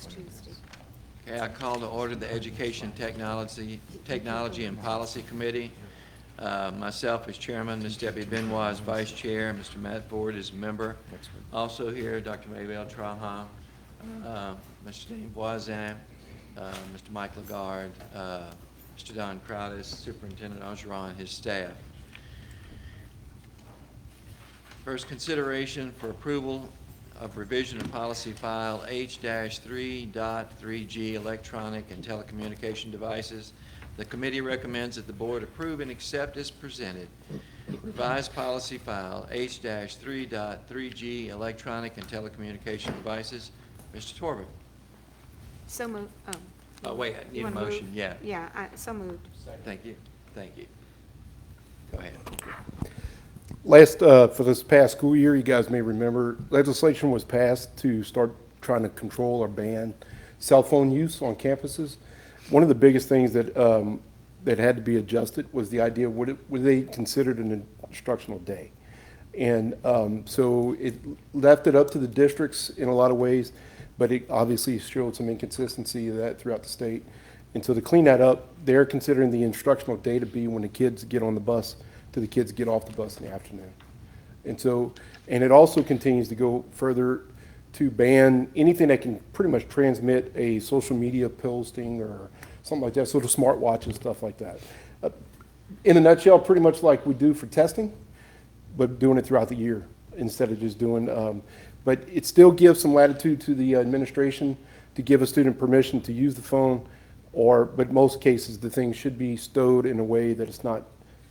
Tuesday. Okay, I call to order the Education Technology and Policy Committee. Myself as chairman, Ms. Debbie Benoit as vice chair, Mr. Matt Ford is member. Also here, Dr. Maybelle Trahan, Mr. Dane Voisin, Mr. Mike Lagarde, Mr. Don Crowdis, Superintendent Ogeron, and his staff. First consideration for approval of revision of policy file H-3.3G electronic and telecommunication devices. The committee recommends that the board approve and accept as presented revised policy file H-3.3G electronic and telecommunication devices. Mr. Torben. So moved. Oh, wait, I need a wanna move? motion, yeah. Yeah, so moved. Thank you, thank you. Go ahead. For this past school year, you guys may remember, legislation was passed to start trying to control or ban cell phone use on campuses. One of the biggest things that that had to be adjusted was the idea, would they considered an instructional day? And so it left it up to the districts in a lot of ways, but it obviously showed some inconsistency of that throughout the state. And so to clean that up, they're considering the instructional day to be when the kids get on the bus to the kids get off the bus in the afternoon. And so, and it also continues to go further to ban anything that can pretty much transmit a social media posting or something like that, sort of smartwatches, stuff like that. In a nutshell, pretty much like we do for testing, but doing it throughout the year instead of just doing, but it still gives some latitude to the administration to give a student permission to use the phone, but most cases, the thing should be stowed in a way that it's not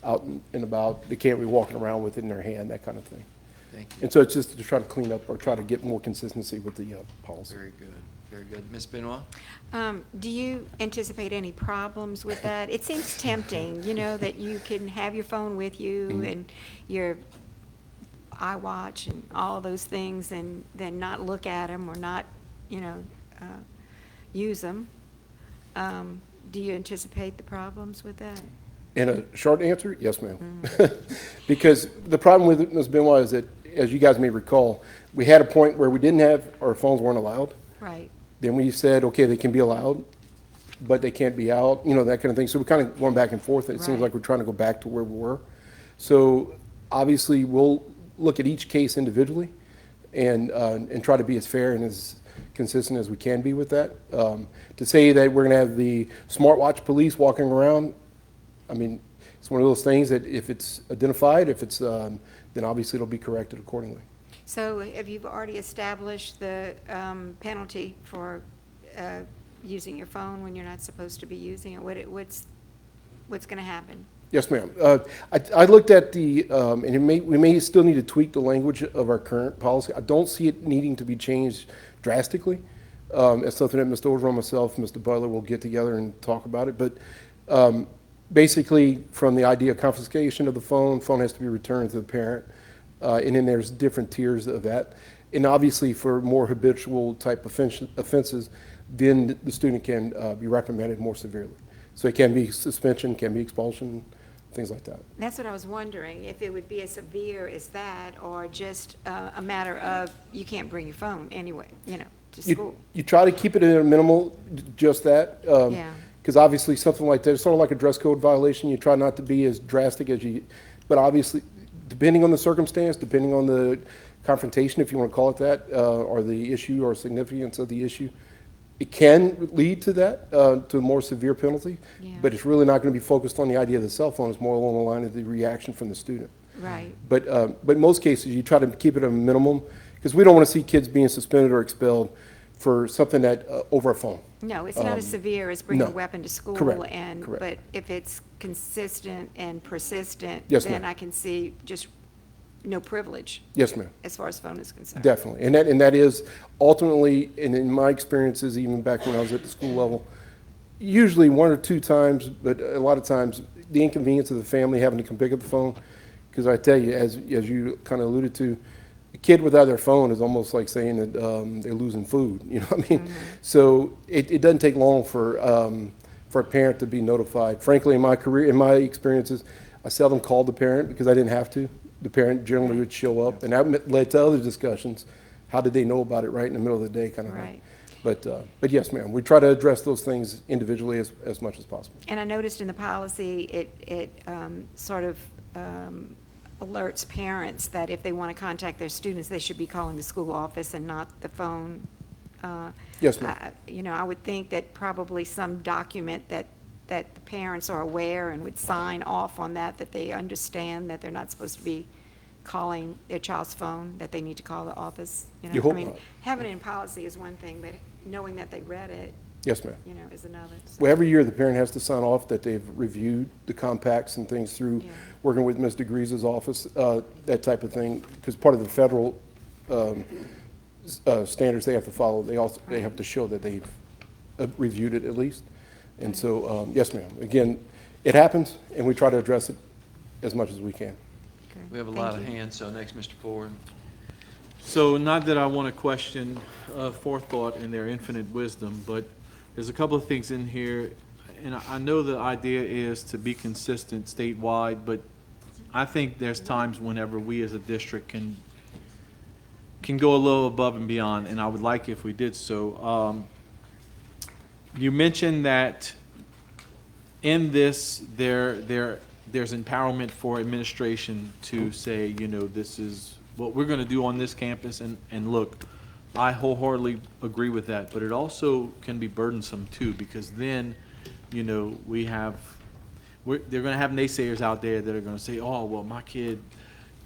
out and about. They can't be walking around with it in their hand, that kind of thing. Thank you. And so it's just to try to clean up or try to get more consistency with the policy. Very good, very good. Ms. Benoit? Do you anticipate any problems with that? It seems tempting, you know, that you can have your phone with you and your iWatch and all those things and then not look at them or not, you know, use them. Do you anticipate the problems with that? And a short answer, yes, ma'am. Because the problem with it, Ms. Benoit, is that, as you guys may recall, we had a point where we didn't have, our phones weren't allowed. Right. Then we said, okay, they can be allowed, but they can't be out, you know, that kind of thing. So we're kind of going back and forth. It seems Right. like we're trying to go back to where we were. So obviously, we'll look at each case individually and try to be as fair and as consistent as we can be with that. To say that we're going to have the smartwatch police walking around, I mean, it's one of those things that if it's identified, if it's, then obviously it'll be corrected accordingly. So have you already established the penalty for using your phone when you're not supposed to be using it? What's going to happen? Yes, ma'am. I looked at the, and we may still need to tweak the language of our current policy. I don't see it needing to be changed drastically. It's something that Mr. Ogeron, myself, and Mr. Butler will get together and talk about it. But basically, from the idea of confiscation of the phone has to be returned to the parent. And then there's different tiers of that. And obviously, for more habitual type offenses, then the student can be reprimanded more severely. So it can be suspension, can be expulsion, things like that. That's what I was wondering, if it would be as severe as that, or just a matter of you can't bring your phone anyway, you know, to school. You try to keep it in a minimal, just that. Yeah. Because obviously something like that, it's sort of like a dress code violation. You try not to be as drastic as but obviously, depending on the circumstance, depending on the confrontation, if you want to call it that, or the issue or significance of the issue, it can lead to that, to a more severe penalty. Yeah. But it's really not going to be focused on the idea of the cell phone. It's more along the line of the reaction from the student. Right. But in most cases, you try to keep it at a minimum, because we don't want to see kids being suspended or expelled for something that, over a phone. No, it's not as severe as bringing a no. weapon to school. Correct, And correct. But if it's consistent and persistent, Yes, then ma'am. I can see just no privilege Yes, ma'am. as far as phone is concerned. Definitely, and that is ultimately, and in my experiences, even back when I was at the school level, usually one or two times, but a lot of times, the inconvenience of the family having to come pick up the phone, because I tell you, as you kind of alluded to, a kid without their phone is almost like saying that they're losing food, you know what I mean? So it doesn't take long for a parent to be notified. Frankly, in my career, in my experiences, I seldom called the parent because I didn't have to. The parent generally would show up, and that led to other discussions. How did they know about it right in the middle of the day kind of Right. thing? But yes, ma'am, we try to address those things individually as much as possible. And I noticed in the policy, it sort of alerts parents that if they want to contact their students, they should be calling the school office and not the phone. Yes, ma'am. You know, I would think that probably some document that the parents are aware and would sign off on that, that they understand that they're not supposed to be calling their child's phone, that they need to call the office, you know? You hope I mean, not. having it in policy is one thing, but knowing that they read it, Yes, ma'am. you know, is another. So, Well, every year, the parent has to sign off that they've reviewed the compacts and things through, Yeah. working with Ms. DeGrease's office, that type of thing, because part of the federal standards they have to follow, they have to show that they've reviewed it at least. And so, yes, ma'am. Again, it happens, and we try to address it as much as we can. okay, We have a thank lot of you. hands, so next, Mr. Ford. So not that I want to question forethought and their infinite wisdom, but there's a couple of things in here, and I know the idea is to be consistent statewide, but I think there's times whenever we as a district can go a little above and beyond, and I would like if we did so. You mentioned that in this, there's empowerment for administration to say, you know, this is what we're going to do on this campus, and look, I wholeheartedly agree with that, but it also can be burdensome too, because then, you know, they're going to have naysayers out there that are going to say, oh, well, my kid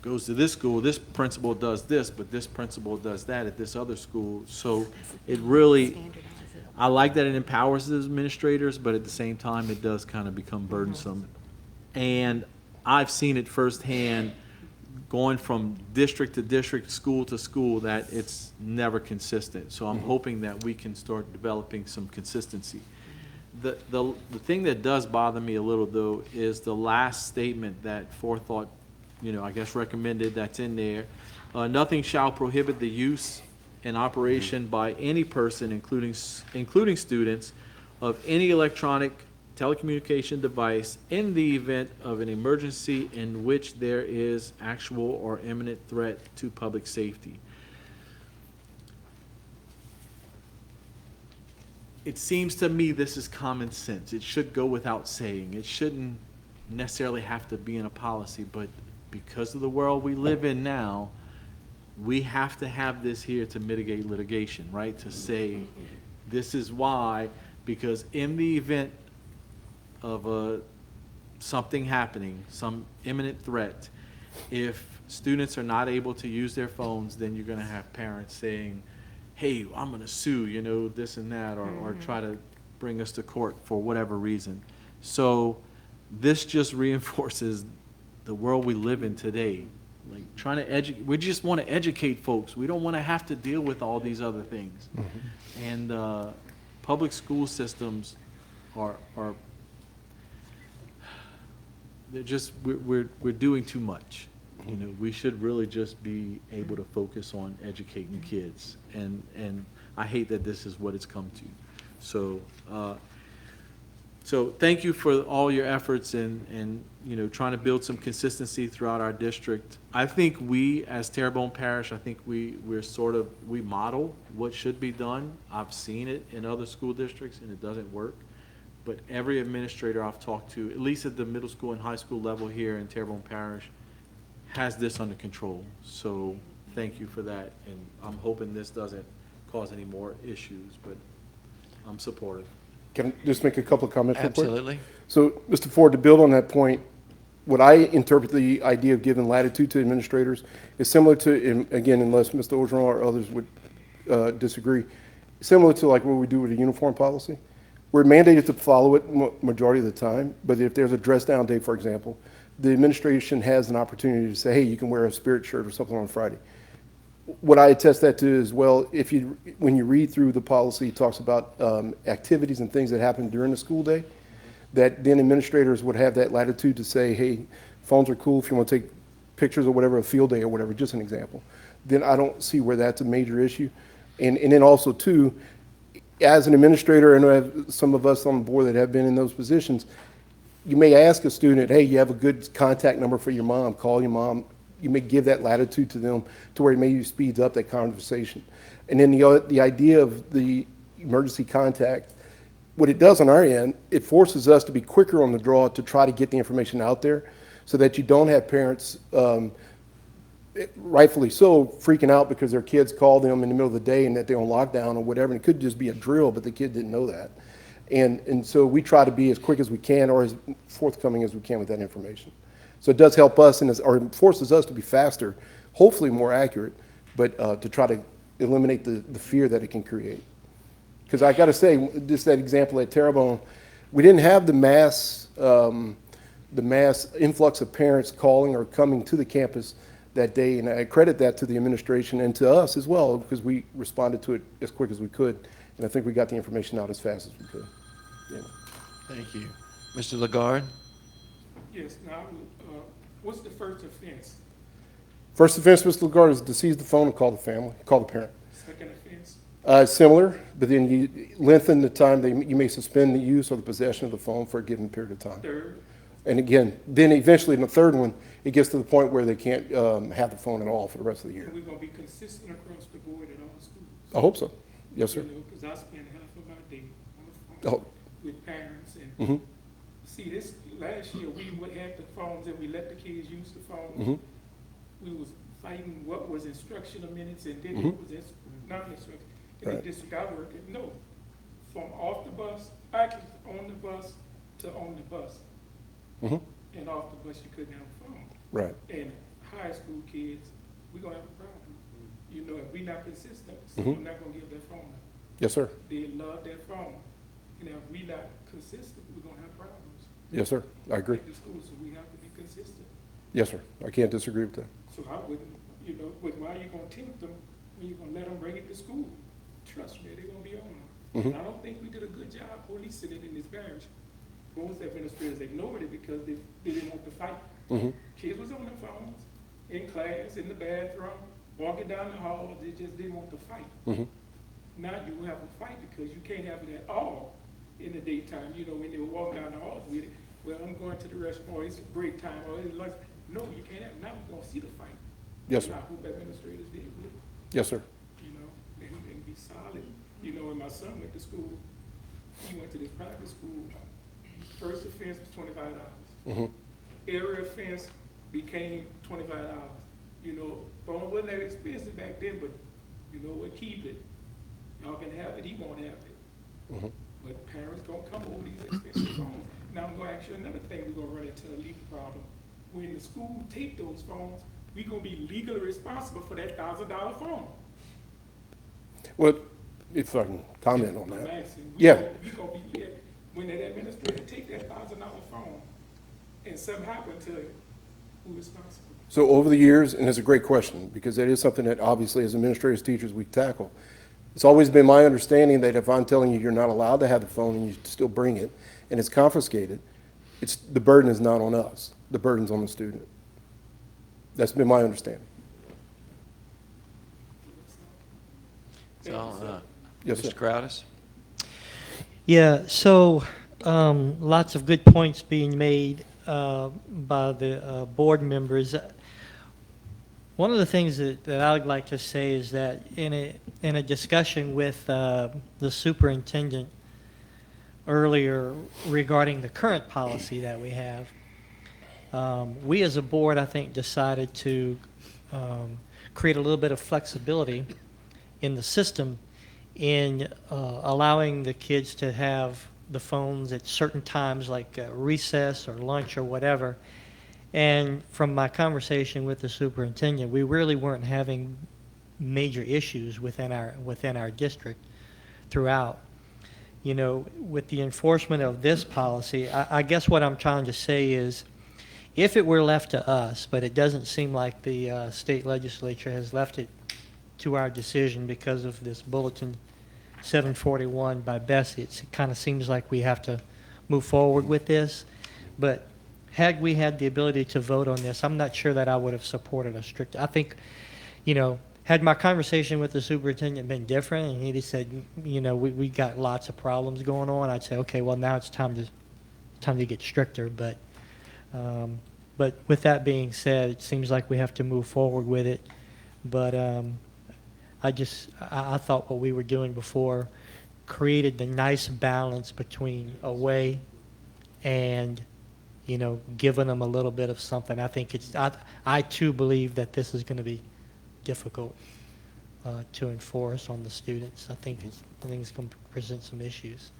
goes to this school, this principal does this, but this principal does that at this other school. So it really, Standardize it. I like that it empowers the administrators, but at the same time, it does kind of become burdensome. And I've seen it firsthand, going from district to district, school to school, that it's never consistent. So I'm hoping that we can start developing some consistency. The thing that does bother me a little, though, is the last statement that Forethought, you know, I guess recommended, that's in there. Nothing shall prohibit the use and operation by any person, including students, of any electronic telecommunication device in the event of an emergency in which there is actual or imminent threat to public safety. It seems to me this is common sense. It should go without saying. It shouldn't necessarily have to be in a policy, but because of the world we live in now, we have to have this here to mitigate litigation, right? To say, this is why, because in the event of something happening, some imminent threat, if students are not able to use their phones, then you're going to have parents saying, hey, I'm going to sue, you know, this and that, or try to bring us to court for whatever reason. So this just reinforces the world we live in today. Like, trying to educate, we just want to educate folks. We don't want to have to deal with all these other things. And public school systems are they're just, we're doing too much. You know, we should really just be able to focus on educating kids. And I hate that this is what it's come to. So thank you for all your efforts and you know, trying to build some consistency throughout our district. I think we, as Terrebonne Parish, I think we model what should be done. I've seen it in other school districts and it doesn't work. But every administrator I've talked to, at least at the middle school and high school level here in Terrebonne Parish, has this under control. So thank you for that. And I'm hoping this doesn't cause any more issues, but I'm supportive. Can I just make a couple of comments real quick? Absolutely. So, Mr. Ford, to build on that point, what I interpret the idea of giving latitude to administrators is similar to, and again, unless Mr. Orgeron or others would disagree, similar to like what we do with a uniform policy. We're mandated to follow it majority of the time, but if there's a dress down day, for example, the administration has an opportunity to say, hey, you can wear a Spirit shirt or something on Friday. What I attest that to is, well, when you read through the policy, it talks about activities and things that happen during the school day, that then administrators would have that latitude to say, hey, phones are cool if you want to take pictures or whatever, a field day or whatever, just an example. Then I don't see where that's a major issue. And then also, too, as an administrator, and I have some of us on the board that have been in those positions, you may ask a student, hey, you have a good contact number for your mom, call your mom. You may give that latitude to them to where it maybe speeds up that conversation. And then the idea of the emergency contact. What it does on our end, it forces us to be quicker on the draw to try to get the information out there so that you don't have parents, rightfully so, freaking out because their kids called them in the middle of the day and that they're on lockdown or whatever. And it could just be a drill, but the kid didn't know that. And so we try to be as quick as we can or as forthcoming as we can with that information. So it does help us or it forces us to be faster, hopefully more accurate, but to try to eliminate the fear that it can create. Because I got to say, just that example at Terrebonne, we didn't have the mass influx of parents calling or coming to the campus that day, and I credit that to the administration and to us as well, because we responded to it as quick as we could, and I think we got the information out as fast as we could. Yeah. Thank you. Mr. Lagarde? Yes, now, what's the first offense? First offense, Mr. Lagarde, is to seize the phone and call the family, call the parent. Second offense? Similar, but then you lengthen the time, you may suspend the use or the possession of the phone for a given period of time. Third? And again, then eventually in the third one, it gets to the point where they can't have the phone at all for the rest of the year. And we're gonna be consistent across the board at all schools? I hope so. Yes, sir. You know, because I spend half of my day on the phone Oh, with parents and, mhm, see, this, last year, we would have the phones and we let the kids use the phones. mhm, We was fighting what was instructional minutes and then Mhm. what was non-instructional. And Right. the district I work at, no, from off the bus, actually on the bus to on the bus. mhm, And off the bus, you couldn't have a phone. right. And high school kids, we're gonna have a problem. You know, if we're not consistent, Mhm. we're not gonna give their phone up. Yes, sir. They love their phone. And if we not consistent, we're gonna have problems. Yes, sir. I agree. At the school, so we have to be consistent. Yes, sir. I can't disagree with that. So I wouldn't, you know, but why you gonna tempt them when you gonna let them bring it to school? Trust me, they're gonna be on them. Mhm. And I don't think we did a good job policing it in this parish. Most administrators ignored it because they didn't want to fight. Mhm, Kids was on their phones, in class, in the bathroom, walking down the hall, they just didn't want to fight. mhm, Now you have a fight because you can't have it at all in the daytime, you know, when they were walking down the hall with it. Well, I'm going to the restroom, or it's break time, or it's lunch. No, you can't have, now we're gonna see the fight. Yes, And sir. I hope administrators did with it, Yes, sir. you know, and be solid. You know, when my son went to school, he went to this private school, first offense was $25. Mhm, Area offense became $25. You know, phone wasn't that expensive back then, but you know what, keep it. Y'all can have it, he won't have it. mhm. But parents gonna come over these expensive phones. Now, I'm gonna ask you another thing, we're gonna run into a legal problem. When the school take those phones, we gonna be legally responsible for that $1,000 phone. Well, if I can comment on I'm that. asking, Yeah. We gonna be, when that administrator take that $1,000 phone and something happen to it, who's responsible? So over the years, and it's a great question, because that is something that obviously as administrators, teachers, we tackle. It's always been my understanding that if I'm telling you you're not allowed to have the phone and you still bring it, and it's confiscated, the burden is not on us. The burden's on the student. That's been my understanding. So, Yes, sir. Mr. Crowdis? Yeah, so lots of good points being made by the board members. One of the things that I would like to say is that in a discussion with the superintendent earlier regarding the current policy that we have, we as a board, I think, decided to create a little bit of flexibility in the system in allowing the kids to have the phones at certain times, like recess or lunch or whatever. And from my conversation with the superintendent, we really weren't having major issues within our district throughout. You know, with the enforcement of this policy, I guess what I'm trying to say is, if it were left to us, but it doesn't seem like the state legislature has left it to our decision because of this Bulletin 741 by Bessie, it kind of seems like we have to move forward with this. But had we had the ability to vote on this, I'm not sure that I would have supported a strict. I think, you know, had my conversation with the superintendent been different, and he just said, you know, we got lots of problems going on, I'd say, okay, well, now it's time to get stricter. But with that being said, it seems like we have to move forward with it. But I thought what we were doing before created the nice balance between away and, giving them a little bit of something. I think I too believe that this is going to be difficult to enforce on the students. I think it's going to present some issues.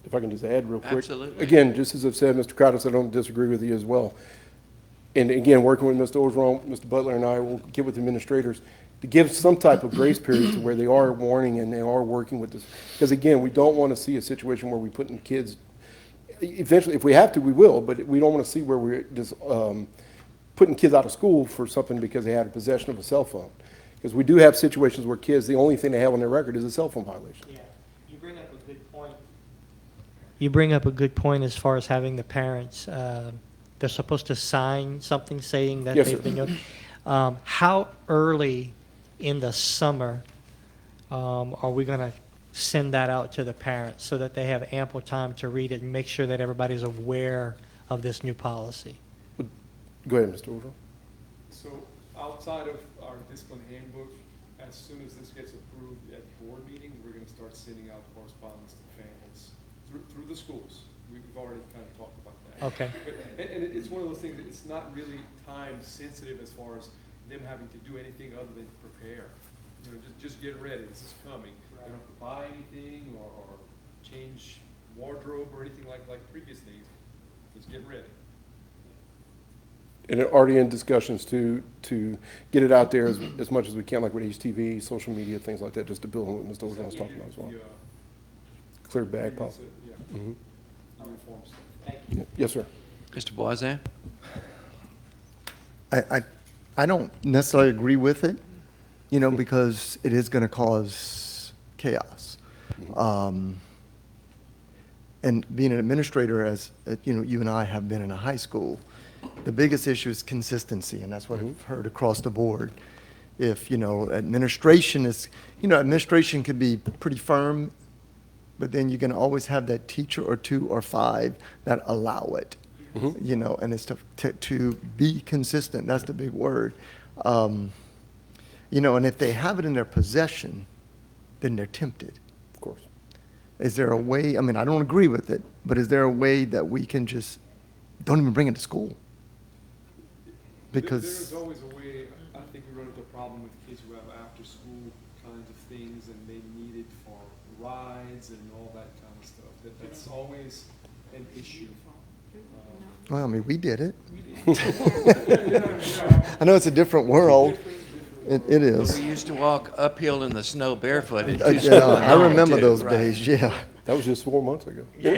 If I can just add real quick. Absolutely. Again, just as I've said, Mr. Cottis, I don't disagree with you as well. And again, working with Mr. Orgeron, Mr. Butler, and I will get with administrators to give some type of grace period to where they are warning and they are working with this. Because again, we don't want to see a situation where we're putting kids, eventually, if we have to, we will, but we don't want to see where we're just putting kids out of school for something because they had a possession of a cell phone. Because we do have situations where kids, the only thing they have on their record is a cell phone violation. Yeah, you bring up a good point. You bring up a good point as far as having the parents, they're supposed to sign something saying that Yes, they've sir. been, how early in the summer are we going to send that out to the parents so that they have ample time to read it and make sure that everybody's aware of this new policy? Go ahead, Mr. Orgeron. So outside of our discipline handbook, as soon as this gets approved at board meeting, we're gonna start sending out correspondence to families through the schools. We've already kind of talked about that. Okay. And it's one of those things that it's not really time sensitive as far as them having to do anything other than prepare. Just get ready, this is coming. You don't have to buy anything or change wardrobe or anything like previous days. Just get ready. And already in discussions to get it out there as much as we can, like with HTV, social media, things like that, just to build on what Mr. Orgeron was talking about as well. Clear bag policy. Yeah, Mhm. uniform stuff. Thank you. Yes, sir. Mr. Boisand? I don't necessarily agree with it, because it is going to cause chaos. And being an administrator, as you and I have been in a high school, the biggest issue is consistency, and that's what I've heard across the board. If, administration could be pretty firm, but then you're going to always have that teacher or two or five that allow it. And it's to be consistent. That's the big word. And if they have it in their possession, then they're tempted. Of course. Is there a way, I don't agree with it, but is there a way that we can just, don't even bring it to school? Because, There's always a way. I think we run into a problem with kids who have after-school kinds of things and they need it for rides and all that kind of stuff. That's always an issue. well, we did it. I know it's a different world. It is. We used to walk uphill in the snow barefoot. It Yeah, used to be I remember too, those right. days, yeah. That was just 4 months ago. Yeah,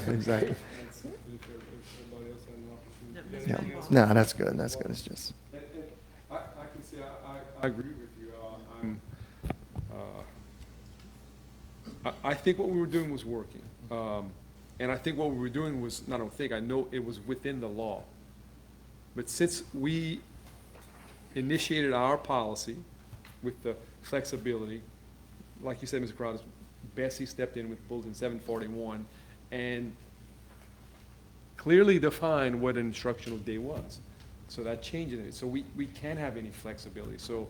exactly. If everybody else had an opportunity. Yeah. Anything else? No, that's good, that's good. It's just, And I can say I agree with you. I think what we were doing was working. And I think what we were doing was, I know it was within the law. But since we initiated our policy with the flexibility, like you said, Mr. Crowder, Bessie stepped in with Bulletin 741 and clearly defined what an instructional day was. So that changed it. So we can't have any flexibility. So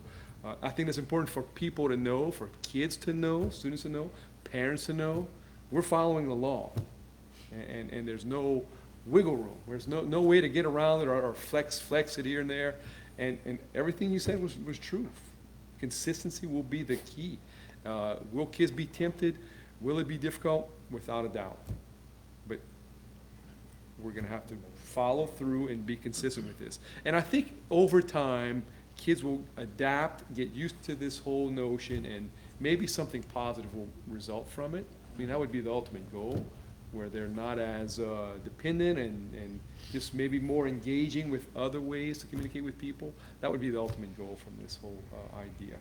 I think it's important for people to know, for kids to know, students to know, parents to know, we're following the law. And there's no wiggle room. There's no way to get around it or flex it here and there. And everything you said was truth. Consistency will be the key. Will kids be tempted? Will it be difficult? Without a doubt. But we're going to have to follow through and be consistent with this. And I think over time, kids will adapt, get used to this whole notion, and maybe something positive will result from it. That would be the ultimate goal, where they're not as dependent and just maybe more engaging with other ways to communicate with people. That would be the ultimate goal from this whole idea.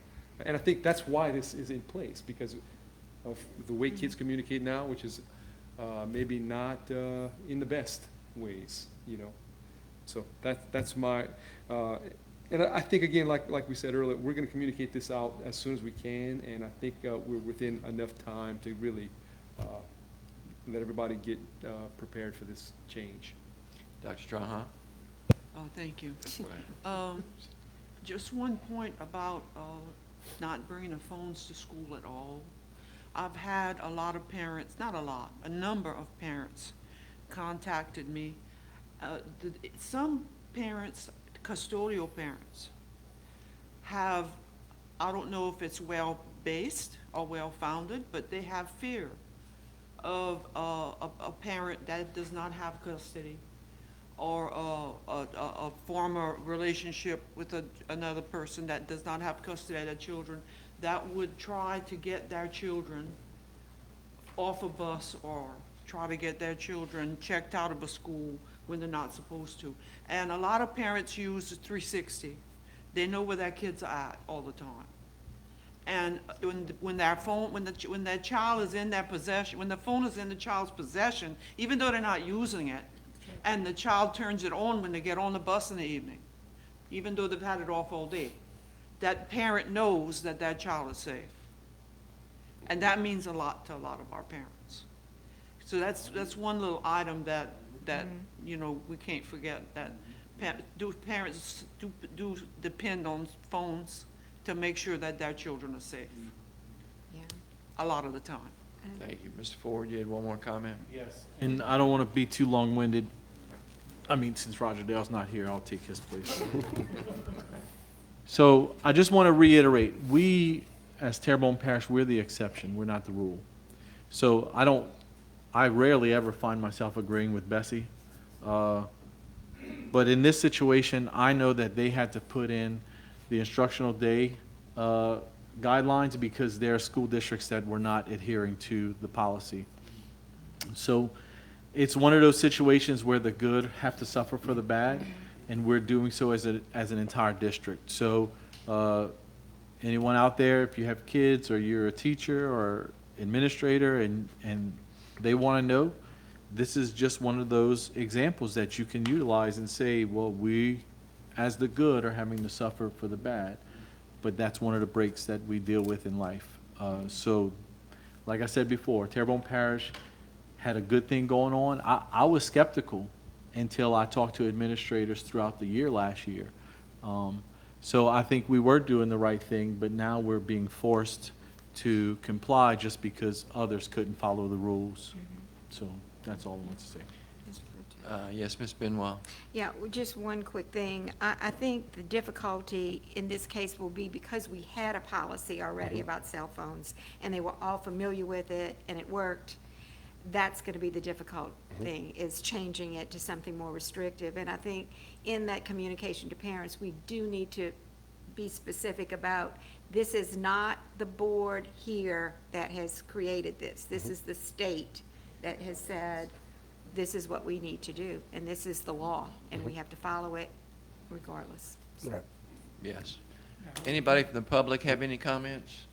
And I think that's why this is in place, because of the way kids communicate now, which is maybe not in the best ways, So that's my, and I think, again, like we said earlier, we're going to communicate this out as soon as we can, and I think we're within enough time to really let everybody get prepared for this change. Dr. Strahan? Oh, thank you. Just one point about not bringing the phones to school at all. I've had a lot of parents, not a lot, a number of parents contacted me. Some parents, custodial parents, have, I don't know if it's well-based or well-founded, but they have fear of a parent that does not have custody, or a former relationship with another person that does not have custody of their children, that would try to get their children off a bus or try to get their children checked out of a school when they're not supposed to. And a lot of parents use the 360. They know where their kids are at all the time. And when their phone, when their child is in their possession, when the phone is in the child's possession, even though they're not using it, and the child turns it on when they get on the bus in the evening, even though they've had it off all day, that parent knows that that child is safe. And that means a lot to a lot of our parents. So that's one little item that you know, we can't forget, that parents do depend on phones to make sure that their children are safe, Yeah. a lot of the time. Thank you. Mr. Ford, you had one more comment? Yes. And I don't want to be too long-winded. I mean, since Roger Dale's not here, I'll take his place. So I just want to reiterate, we, as Terrebonne Parish, we're the exception, we're not the rule. So I rarely ever find myself agreeing with Bessie. But in this situation, I know that they had to put in the instructional day guidelines because there are school districts that were not adhering to the policy. So it's one of those situations where the good have to suffer for the bad, and we're doing so as an entire district. So anyone out there, if you have kids or you're a teacher or administrator and they want to know, this is just one of those examples that you can utilize and say, well, we as the good are having to suffer for the bad. But that's one of the breaks that we deal with in life. So like I said before, Terrebonne Parish had a good thing going on. I was skeptical until I talked to administrators throughout the year last year. So I think we were doing the right thing, but now we're being forced to comply just because others couldn't follow the rules. So that's all I want to say. Yes, Ms. Benoit. Yeah, well, just one quick thing. I think the difficulty in this case will be because we had a policy already about cell phones, and they were all familiar with it, and it worked. That's going to be the difficult thing, is changing it to something more restrictive. And I think in that communication to parents, we do need to be specific about, this is not the board here that has created this. This is the state that has said, this is what we need to do, and this is the law, and we have to follow it regardless. Right. Yes. Anybody from the public have any comments?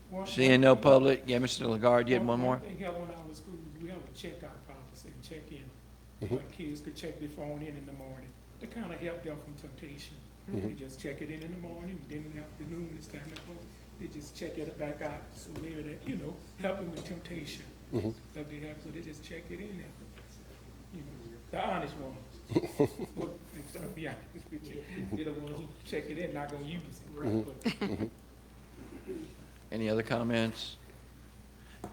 One- Seeing no public, yeah, Mr. Lagarde, you had one more? thing here on our schools, we have a checkout policy, and check in. Where kids could check their phone in the morning, to kind of help them from temptation. They just check it in the morning, then in the afternoon, it's time to go, they just check it back out, so maybe that, you know, help them with temptation. That they have, so they just check it in there. You know, the honest ones. Well, to be honest with you, they're the ones who check it in, not gonna use it. But Any other comments?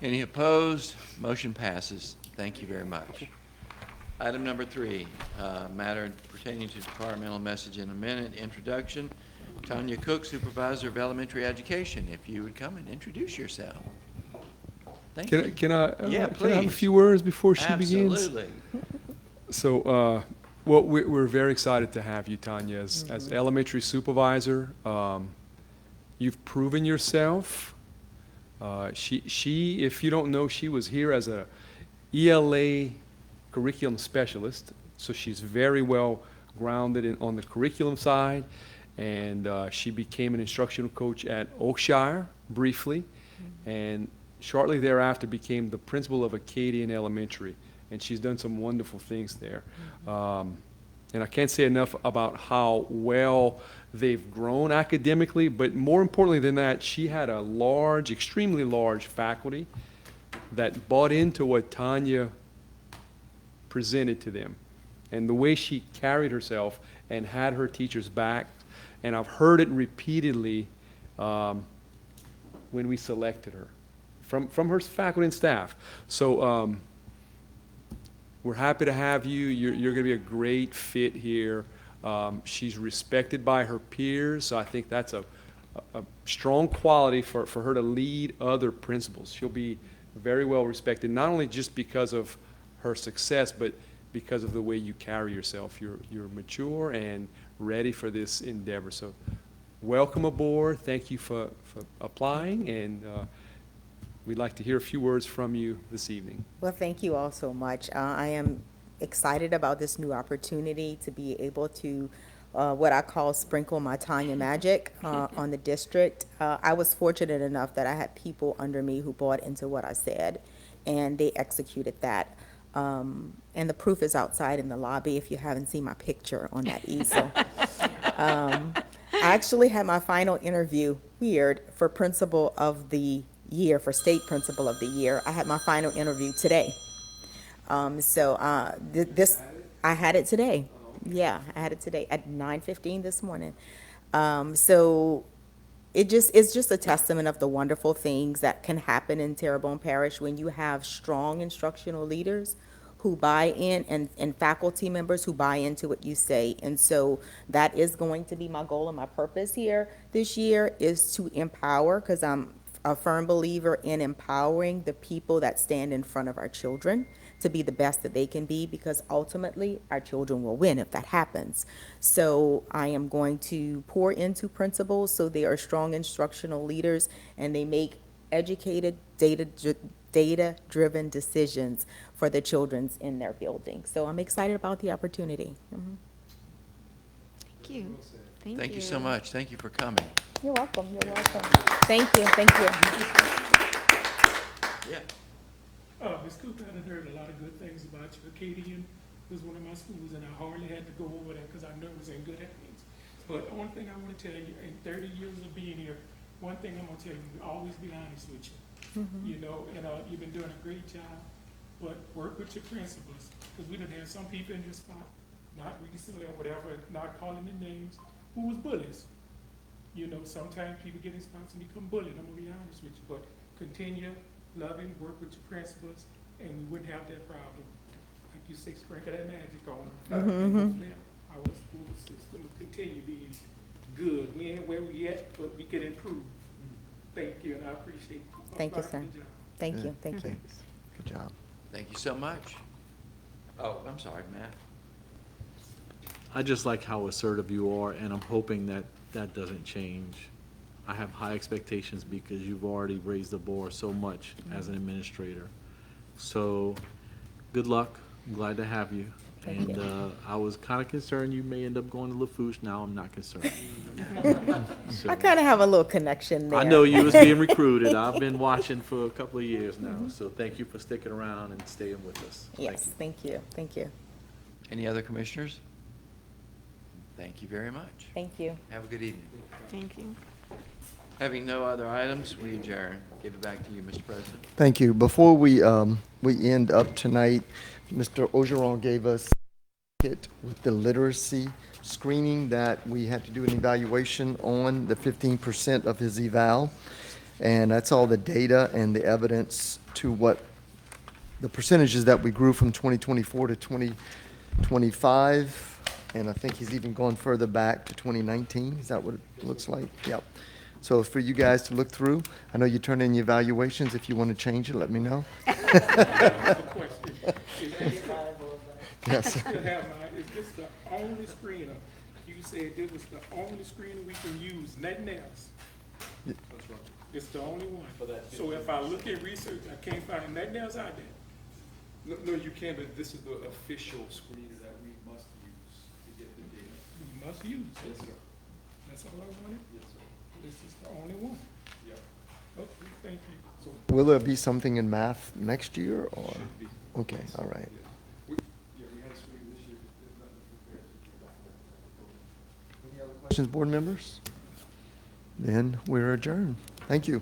Any opposed? Motion passes. Thank you very much. Item number 3, matter pertaining to departmental message in a minute, introduction. Tanya Cook, Supervisor of Elementary Education, if you would come and introduce yourself. Thank you. Can I Yeah, have a please. few words before she begins? Absolutely. So, well, we're very excited to have you, Tanya, as elementary supervisor. You've proven yourself. She, if you don't know, she was here as a ELA curriculum specialist, so she's very well grounded on the curriculum side, and she became an instructional coach at Oakshire briefly, and shortly thereafter became the principal of Acadian Elementary, and she's done some wonderful things there. And I can't say enough about how well they've grown academically, but more importantly than that, she had a large, extremely large faculty that bought into what Tanya presented to them. And the way she carried herself and had her teachers back, and I've heard it repeatedly when we selected her, from her faculty and staff. So we're happy to have you. You're going to be a great fit here. She's respected by her peers, so I think that's a strong quality for her to lead other principals. She'll be very well respected, not only just because of her success, but because of the way you carry yourself. You're mature and ready for this endeavor. So welcome aboard. Thank you for applying, and we'd like to hear a few words from you this evening. Well, thank you all so much. I am excited about this new opportunity to be able to, what I call sprinkle my Tanya magic on the district. I was fortunate enough that I had people under me who bought into what I said, and they executed that. And the proof is outside in the lobby if you haven't seen my picture on that easel. I actually had my final interview, weird, for Principal of the Year, for State Principal of the Year. I had my final interview today. I had it today. Yeah, I had it today at 9:15 this morning. So it's just a testament of the wonderful things that can happen in Terrebonne Parish when you have strong instructional leaders who buy in and faculty members who buy into what you say. And so that is going to be my goal and my purpose here this year, is to empower, because I'm a firm believer in empowering the people that stand in front of our children to be the best that they can be, because ultimately our children will win if that happens. So I am going to pour into principals so they are strong instructional leaders and they make educated, data-driven decisions for the children in their building. So I'm excited about the opportunity. Mhm. Thank you. Thank you so much. Thank you for coming. You're welcome, you're welcome. Thank you, thank you. Yeah. Ms. Cooper, I heard a lot of good things about you. Acadian was one of my schools, and I hardly had to go over there because I know it was in good hands. But one thing I want to tell you, in 30 years of being here, one thing I'm going to tell you, always be honest with you. You know, and you've been doing a great job, but work with your principals, because we done had some people in this spot, not recently or whatever, not calling their names, who was bullies. You know, sometimes people get in spots and become bullied, I'm gonna be honest with you, but continue loving, work with your principals, and we wouldn't have that problem. Like you say, sprinkle that magic on them. And hopefully our school system will continue being good. We ain't where we at, but we can improve. Thank you, and I appreciate you. Thank you, sir. Good job. Thank you, thank you. Thanks. Good job. Thank you so much. Oh, I'm sorry, Matt. I just like how assertive you are, and I'm hoping that that doesn't change. I have high expectations because you've already raised the bar so much as an administrator. So, good luck. I'm glad to have you. Thank And you. I was kind of concerned you may end up going to Lafourche. Now I'm not concerned. So, I kind of have a little connection there. I know you was being recruited. I've been watching for a couple of years now. So thank you for sticking around and staying with us. Thank Yes, you. thank you, thank you, Any other commissioners? Thank you very much. thank you. Have a good evening. Thank you. Having no other items, we adjourn. Give it back to you, Mr. President. Thank you. Before we end up tonight, Mr. Ogeron gave us it with the literacy screening that we had to do an evaluation on the 15% of his eval. And that's all the data and the evidence to what the percentages that we grew from 2024 to 2025. And I think he's even gone further back to 2019. Is that what it looks like? Yep. So for you guys to look through, I know you turn in your evaluations. If you want to change it, let me know. Yes. Still have mine. Is this the only screener? You said this was the only screener we can use, nothing else. That's right. It's the only one. So if I look at research, I can't find nothing else out there. No, you can, but this is the official screener that we must use to get the data. We must use. Yes, sir. That's all I wanted. Yes, sir. This is the only one. Yep. Okay, thank you. So, Will there be something in math next year or? should be. Okay, all right. Yeah. We had a screen this year, but there's nothing prepared. Any other questions, board members? Then we're adjourned. Thank you.